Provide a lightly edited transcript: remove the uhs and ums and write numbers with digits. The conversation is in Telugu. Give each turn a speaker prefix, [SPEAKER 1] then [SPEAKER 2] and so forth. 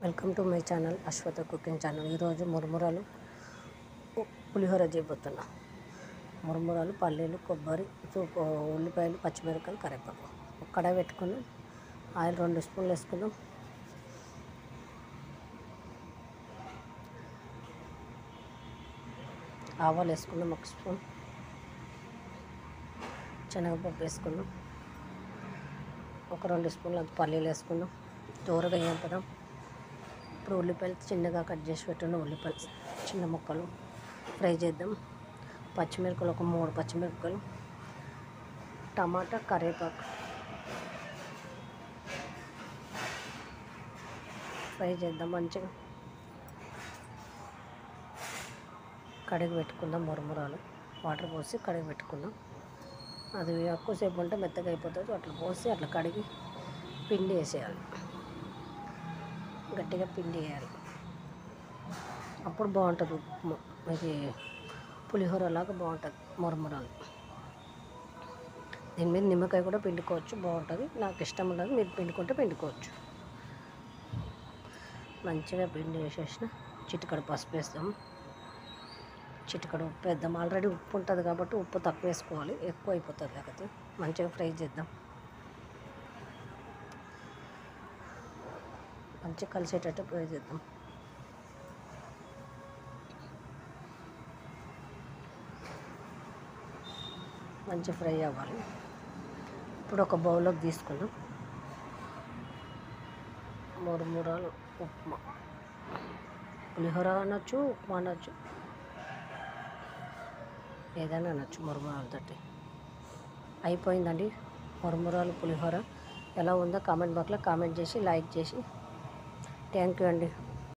[SPEAKER 1] Welcome to my channel Ashwatha cooking channel. ఈరోజు మురుమురాలు పులిహోర చేయబోతున్నా. మురుమురాలు, పల్లీలు, కొబ్బరి, ఉల్లిపాయలు, పచ్చిమిరపకాయలు, కరివేపాకు. కడాయి పెట్టుకుని ఆయిల్ 2 స్పూన్లు వేసుకుందాం. ఆవాలు వేసుకుందాం 1 స్పూన్. శనగపప్పు వేసుకుందాం. ఒక 2 స్పూన్లు పల్లీలు వేసుకుందాం. దూరగా వేపుదాం. ఇప్పుడు ఉల్లిపాయలు చిన్నగా కట్ చేసి పెట్టిన ఉల్లిపాయలు చిన్న ముక్కలు ఫ్రై చేద్దాం. పచ్చిమిరపకాయలు ఒక 3 పచ్చిమిరపకాయలు, టమాటా, కరివేపాకు ఫ్రై చేద్దాం. మంచిగా కడిగి పెట్టుకుందాం. మురుమురాలు వాటర్ పోసి కడిగి పెట్టుకుందాం. అది ఎక్కువసేపు ఉంటే మెత్తగా అయిపోతుంది. అట్లా పోసి అట్లా కడిగి పిండి వేసేయాలి. గట్టిగా పిండి వేయాలి. అప్పుడు బాగుంటుంది. ఇది పులిహోర లాగా బాగుంటుంది మురుమురాలు. దీని మీద నిమ్మకాయ కూడా పిండుకోవచ్చు, బాగుంటుంది. నాకు ఇష్టం ఉండదు, మీరు పిండుకుంటే పిండుకోవచ్చు. మంచిగా పిండి వేసేసిన చిటికడు పసుపు వేస్తాం, చిటికడు ఉప్పు వేద్దాం. ఆల్రెడీ ఉప్పు ఉంటుంది కాబట్టి ఉప్పు తక్కువ వేసుకోవాలి, ఎక్కువ అయిపోతుంది లేకపోతే. మంచిగా ఫ్రై చేద్దాం. మంచిగా కలిసేటట్టు ఫ్రై చేద్దాం. మంచిగా ఫ్రై అవ్వాలి. ఇప్పుడు ఒక బౌల్లోకి తీసుకుందాం. మురుమురాలు ఉప్మా, పులిహోర అనొచ్చు, ఉప్మా అనొచ్చు, ఏదైనా అనొచ్చు. మురుమురాలతోటి అయిపోయిందండి మురుమురాలు పులిహోర. ఎలా ఉందో కామెంట్ బాక్స్లో కామెంట్ చేసి లైక్ చేసి థ్యాంక్ యూ అండి.